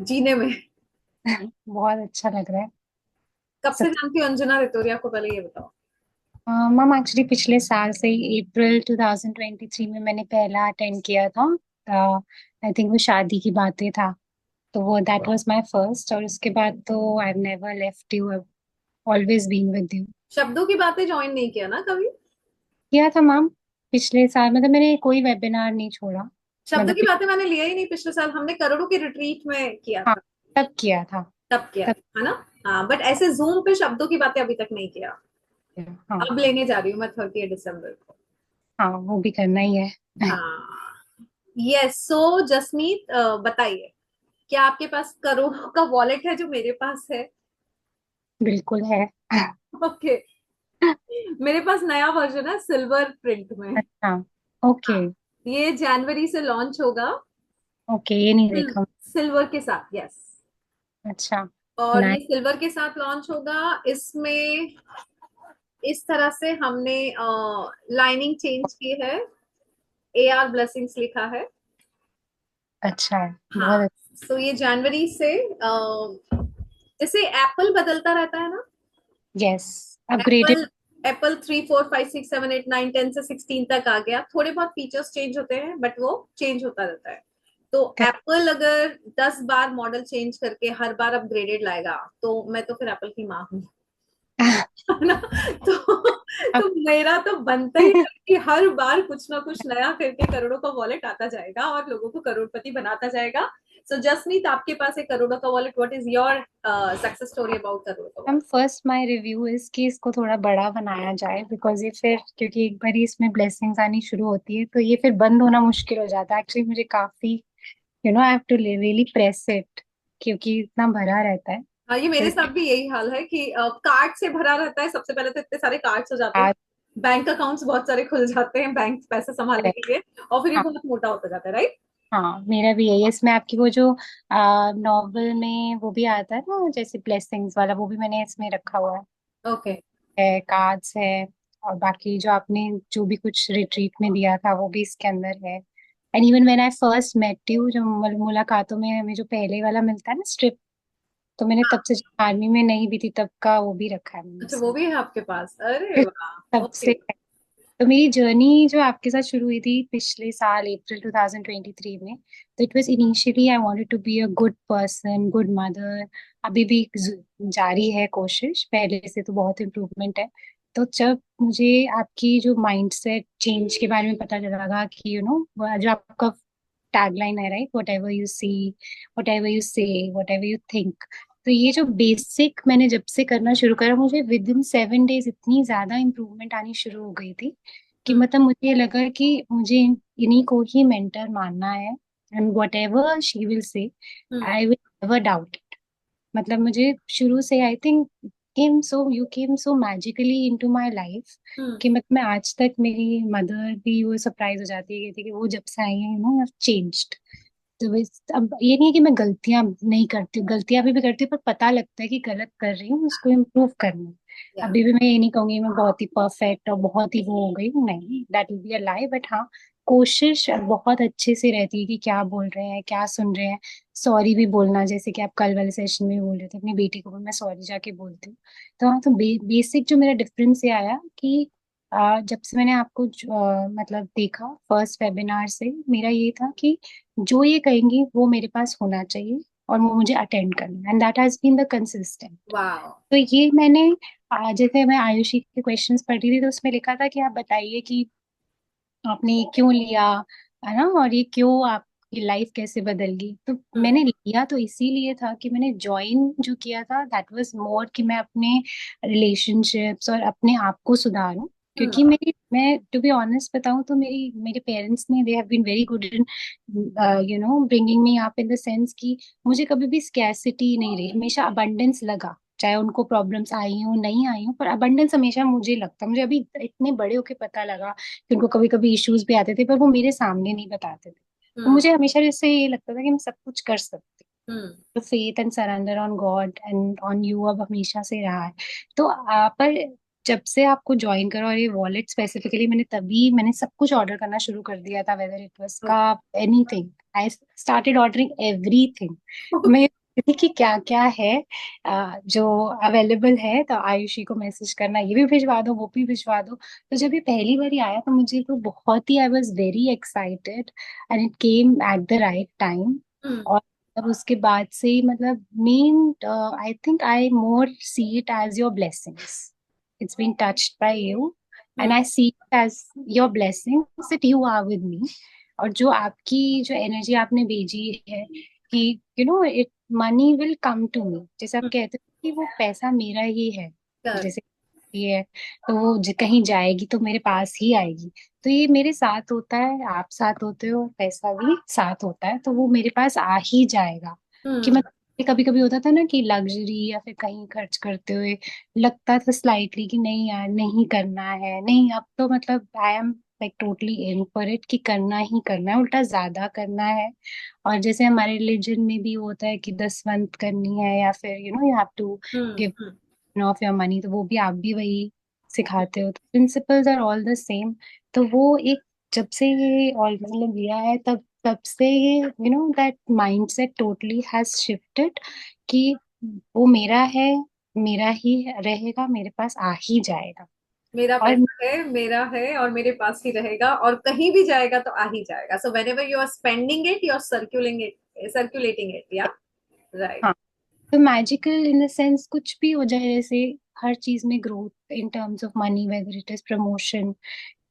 जीने में। बहुत अच्छा लग रहा है कब से सब। जानती हो अंजना रतौरिया को, पहले ये बताओ। मैम एक्चुअली पिछले साल से ही अप्रैल 2023 में मैंने पहला अटेंड किया था। आई थिंक वो शादी की बातें था, तो वो दैट वाज माय फर्स्ट। और उसके बाद तो I have never left you, I always been with you. शब्दों की बातें ज्वाइन नहीं किया ना कभी? किया था मैम पिछले साल, मतलब मैंने कोई वेबिनार नहीं छोड़ा। शब्दों मतलब की बातें मैंने लिया ही नहीं, पिछले साल हमने करोड़ों के रिट्रीट में किया हाँ, था। तब किया था। तब किया तब था, है ना? हाँ, बट ऐसे जूम पे शब्दों की बातें अभी तक नहीं किया। किया, हाँ। अब लेने जा रही हूँ मैं 30 दिसंबर को। हाँ, वो भी करना ही है। हाँ। यस, सो जसमीत, बताइए, क्या आपके पास करोड़ों का वॉलेट है जो मेरे पास है? बिल्कुल है। ओके। मेरे पास नया वर्जन है सिल्वर प्रिंट में। अच्छा। ओके। हाँ, ये जनवरी से लॉन्च होगा। ओके, ये नहीं देखा। सिल्वर के साथ, यस। अच्छा। और ये नाइस। सिल्वर के साथ लॉन्च होगा। इसमें इस तरह से हमने लाइनिंग चेंज की है। AR ब्लेसिंग्स लिखा है। अच्छा, बहुत हाँ। अच्छा। सो ये जनवरी से जैसे एप्पल बदलता रहता है ना। Yes, upgraded. एप्पल एप्पल 3 4 5 6 7 8 9 10 से 16 तक आ गया, थोड़े बहुत फीचर्स चेंज होते हैं बट वो चेंज होता रहता है। तो एप्पल अगर 10 बार मॉडल चेंज करके हर बार अपग्रेडेड लाएगा, तो मैं तो फिर एप्पल की माँ हूँ। है ना? तो मेरा तो बनता ही है कि हर बार कुछ ना कुछ नया करके करोड़ों का वॉलेट आता जाएगा और लोगों को करोड़पति बनाता जाएगा। सो जसमीत, आपके पास एक करोड़ों का wallet, what is your success story about करोड़ों का हम wallet? First my review is कि इसको थोड़ा बड़ा बनाया जाए, बिकॉज ये फिर क्योंकि एक बार इसमें ब्लेसिंग्स आनी शुरू होती है तो ये फिर बंद होना मुश्किल हो जाता है। एक्चुअली मुझे काफी I have to really press it, क्योंकि इतना भरा रहता है। हाँ, ये तो मेरे साथ इसके भी यही हाल है कि कार्ड से भरा रहता है। सबसे पहले तो इतने सारे कार्ड्स हो जाते हैं, बाद बैंक अकाउंट्स बहुत सारे खुल जाते हैं बैंक पैसे संभालने है। के लिए, और फिर ये हाँ। बहुत मोटा होता जाता है, राइट? हाँ, मेरा भी यही है। इसमें आपकी वो जो नॉवल में वो भी आता है ना, जैसे ब्लेसिंग्स वाला, वो भी मैंने इसमें रखा हुआ ओके। है। कार्ड्स है। और बाकी जो आपने जो भी कुछ रिट्रीट में दिया था वो भी इसके अंदर है। And even when I first met you, जो मुलाकातों में हमें जो पहले वाला मिलता है ना स्ट्रिप, तो मैंने तब से, जब आर्मी में नहीं भी थी तब का, वो भी रखा है मैंने अच्छा, वो इसमें। भी है आपके पास? अरे फिर वाह, तब से। ओके। तो मेरी जर्नी जो आपके साथ शुरू हुई थी पिछले साल अप्रैल 2023 में, तो it was initially I wanted to be a good person, good mother. अभी भी जारी है कोशिश, पहले से तो बहुत इम्प्रूवमेंट है। तो जब मुझे आपकी जो माइंडसेट चेंज के बारे में पता लगा कि जो आपका टैगलाइन है, right, whatever you see, whatever you say, whatever you think, तो ये जो बेसिक मैंने जब से करना शुरू करा, मुझे विद इन 7 डेज इतनी ज्यादा इम्प्रूवमेंट आनी शुरू हो गई थी कि हम्म। मतलब मुझे लगा कि मुझे इन्हीं को ही मेंटर मानना है। And whatever she will say, hmm. I will never doubt it. मतलब मुझे शुरू से I think came so magically into my life hmm. कि मतलब मैं आज तक, मेरी मदर भी वो सरप्राइज हो जाती है, कहती है कि वो जब से आई है चेंज्ड। तो अब ये नहीं है कि मैं गलतियां नहीं करती हूँ, गलतियां भी करती हूँ, पर पता लगता है कि गलत कर रही हूँ, उसको इम्प्रूव करना है। या। अभी भी मैं ये नहीं कहूंगी मैं बहुत ही परफेक्ट और बहुत ही वो हो गई हूँ, नहीं, that will be a lie. But हाँ, कोशिश बहुत अच्छे से रहती है कि क्या बोल रहे हैं, क्या सुन रहे हैं। सॉरी भी बोलना, जैसे कि आप कल वाले सेशन में बोल रहे थे, अपनी बेटी को भी मैं सॉरी जाके बोलती हूँ। तो हाँ, तो बेसिक जो मेरा डिफरेंस ये आया कि जब से मैंने आपको मतलब देखा फर्स्ट वेबिनार से, मेरा ये था कि जो ये कहेंगी वो मेरे पास होना चाहिए और वो मुझे अटेंड करना, and that has been the consistent. वाह। तो ये मैंने जैसे मैं आयुषी के क्वेश्चंस पढ़ रही थी तो उसमें लिखा था कि आप बताइए कि आपने ये क्यों लिया, है ना, और ये क्यों आपकी लाइफ कैसे बदल गई। तो हम्म। मैंने लिया तो इसीलिए था कि मैंने ज्वाइन जो किया था दैट वाज मोर कि मैं अपने रिलेशनशिप्स और अपने आप को सुधारूं। हम्म। क्योंकि मैं टू बी ऑनेस्ट बताऊं तो मेरे पेरेंट्स ने, they have been very good in bringing me up in the sense कि मुझे कभी भी स्कैर्सिटी नहीं रही, हमेशा अबंडेंस लगा। चाहे उनको प्रॉब्लम्स आई हो नहीं आई हो, पर अबंडेंस हमेशा मुझे लगता, मुझे अभी इतने बड़े होके पता लगा कि उनको कभी कभी इश्यूज भी आते थे पर वो मेरे सामने नहीं बताते थे। तो हम्म। मुझे हमेशा इससे ये लगता था कि मैं सब कुछ कर सकती हम्म। हूँ। तो faith and surrender on God and on you अब हमेशा से रहा है। तो पर जब से आपको ज्वाइन करा और ये वॉलेट स्पेसिफिकली मैंने सब कुछ ऑर्डर करना शुरू कर दिया था, whether it was cup anything, I started ordering everything. मैं देखी कि क्या क्या है जो अवेलेबल है, तो आयुषी को मैसेज करना, ये भी भिजवा दो वो भी भिजवा दो। तो जब ये पहली बार आया तो मुझे तो बहुत ही, I was very excited and it came at the right time. Hmm और तब उसके बाद से ही मतलब man, I think I more see it as your blessings, it's been touched by you and hmm I see it as your blessings that you are with me। और जो आपकी जो एनर्जी आपने भेजी है कि you know it, money will come to me, जैसे आप हम्म, कहते हो कि वो पैसा मेरा ही है, कर जैसे ये है, तो वो कहीं जाएगी तो मेरे पास ही आएगी। तो ये मेरे साथ होता है, आप साथ होते हो, पैसा भी साथ होता है, तो वो मेरे पास आ ही जाएगा। कि हम्म मतलब कभी कभी होता था ना कि लग्जरी या फिर कहीं खर्च करते हुए लगता था स्लाइटली कि नहीं यार नहीं करना है, नहीं अब तो मतलब I am like totally in for it कि करना ही करना है, उल्टा ज्यादा करना है। और जैसे हमारे रिलीजन में भी होता है कि दसवंत करनी है या फिर you have to give hmm of your money, तो वो भी आप भी वही सिखाते हो, तो principles are all the same. तो वो एक, जब से ये ऑल मतलब लिया है तब तब से ये that mindset totally has shifted कि वो मेरा ही रहेगा, मेरे पास आ ही जाएगा। मेरा और पैसा है, मेरा है और मेरे पास ही रहेगा, और कहीं भी जाएगा तो आ ही जाएगा। So whenever you are spending it, you are circulating it, या राइट। हाँ, तो मैजिकल इन द सेंस कुछ भी हो जाए, जैसे हर चीज में growth in terms of money, whether it is promotion,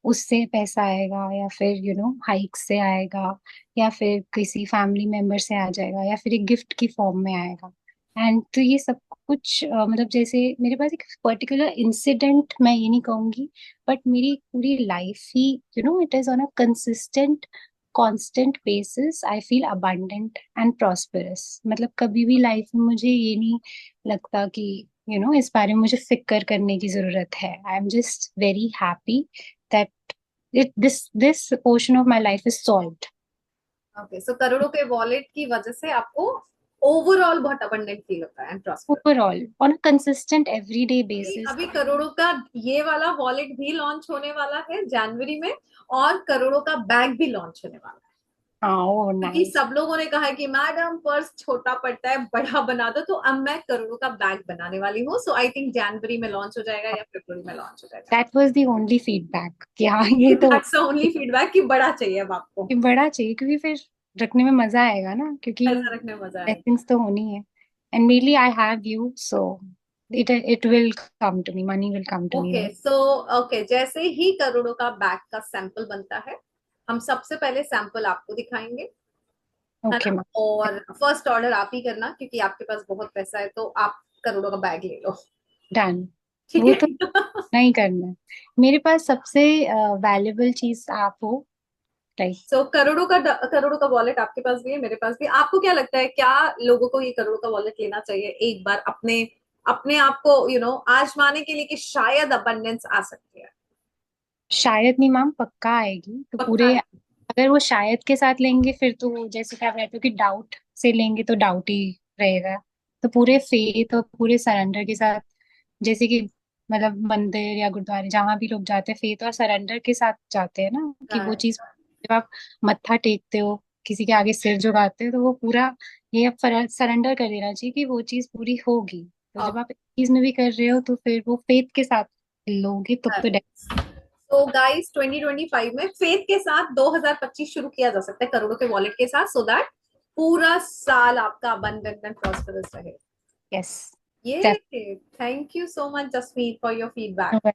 उससे पैसा आएगा, या फिर हाइक से आएगा, या फिर किसी फैमिली मेंबर से आ जाएगा, या फिर एक गिफ्ट की फॉर्म में आएगा। एंड तो ये सब कुछ मतलब जैसे मेरे पास एक पर्टिकुलर इंसिडेंट मैं ये नहीं कहूंगी, बट मेरी पूरी life he it is on a consistent constant basis, I feel abundant and prosperous. मतलब कभी भी लाइफ में मुझे ये नहीं लगता कि इस बारे में मुझे फिक्र करने की जरूरत है। I am just very happy that this portion of my life is solved okay, so करोड़ों के वॉलेट की वजह से आपको ओवरऑल बहुत अबंडेंट फील होता है and prosper. overall on a consistent everyday basis। अभी करोड़ों का ये वाला वॉलेट भी लॉन्च होने वाला है जनवरी में, और करोड़ों का बैग भी लॉन्च होने वाला है। oh क्योंकि nice। सब लोगों ने कहा है कि मैडम पर्स छोटा पड़ता है, बड़ा बना दो, तो अब मैं करोड़ों का बैग बनाने वाली हूँ। सो आई थिंक जनवरी में लॉन्च हो जाएगा या फरवरी में लॉन्च हो जाएगा। that was the only feedback कि हाँ ये तो दैट्स द ओनली फीडबैक कि बड़ा चाहिए अब आपको। कि बड़ा चाहिए, क्योंकि फिर रखने में मजा आएगा ना, क्योंकि ऐसा रखने में मजा आएगा। blessings तो होनी है। and mainly I have you, so it will come to me, money will come to me, okay, right? So okay, जैसे ही करोड़ों का बैग का सैंपल बनता है, हम सबसे पहले सैंपल आपको दिखाएंगे, है Okay ना। ma'am, और फर्स्ट ऑर्डर आप ही करना, क्योंकि आपके पास बहुत पैसा है, तो आप करोड़ों का बैग ले लो। done। ठीक वो है। तो नहीं करना है, मेरे पास सबसे वैल्यूबल चीज आप हो, राइट। सो करोड़ों का वॉलेट आपके पास भी है, मेरे पास भी। आपको क्या लगता है, क्या लोगों को ये करोड़ों का वॉलेट लेना चाहिए एक बार, अपने अपने आप को आजमाने के लिए, कि शायद अबंडेंस आ सकती है? शायद नहीं मैम, पक्का आएगी। तो पक्का पूरे, है। अगर वो शायद के साथ लेंगे फिर तो जैसे कि आप कहते हो कि डाउट से लेंगे तो डाउट ही रहेगा। तो पूरे फेथ और पूरे सरेंडर के साथ, जैसे कि मतलब मंदिर या गुरुद्वारे जहां भी लोग जाते हैं फेथ और सरेंडर के साथ जाते हैं ना, कि वो चीज जब आप मत्था टेकते हो, किसी के आगे सिर झुकाते हो, तो वो पूरा ये अब सरेंडर कर देना चाहिए कि वो चीज पूरी होगी। तो जब आप इस चीज में भी कर रहे हो तो फिर वो फेथ के साथ लोगे तब तो तो गाइस 2025 में फेथ के साथ 2025 शुरू किया जा सकता है करोड़ों के वॉलेट के साथ, सो दैट पूरा साल आपका अबंडेंट एंड प्रॉस्पेरस रहे। यस। ये thank you so much Jasmeet for your feedback.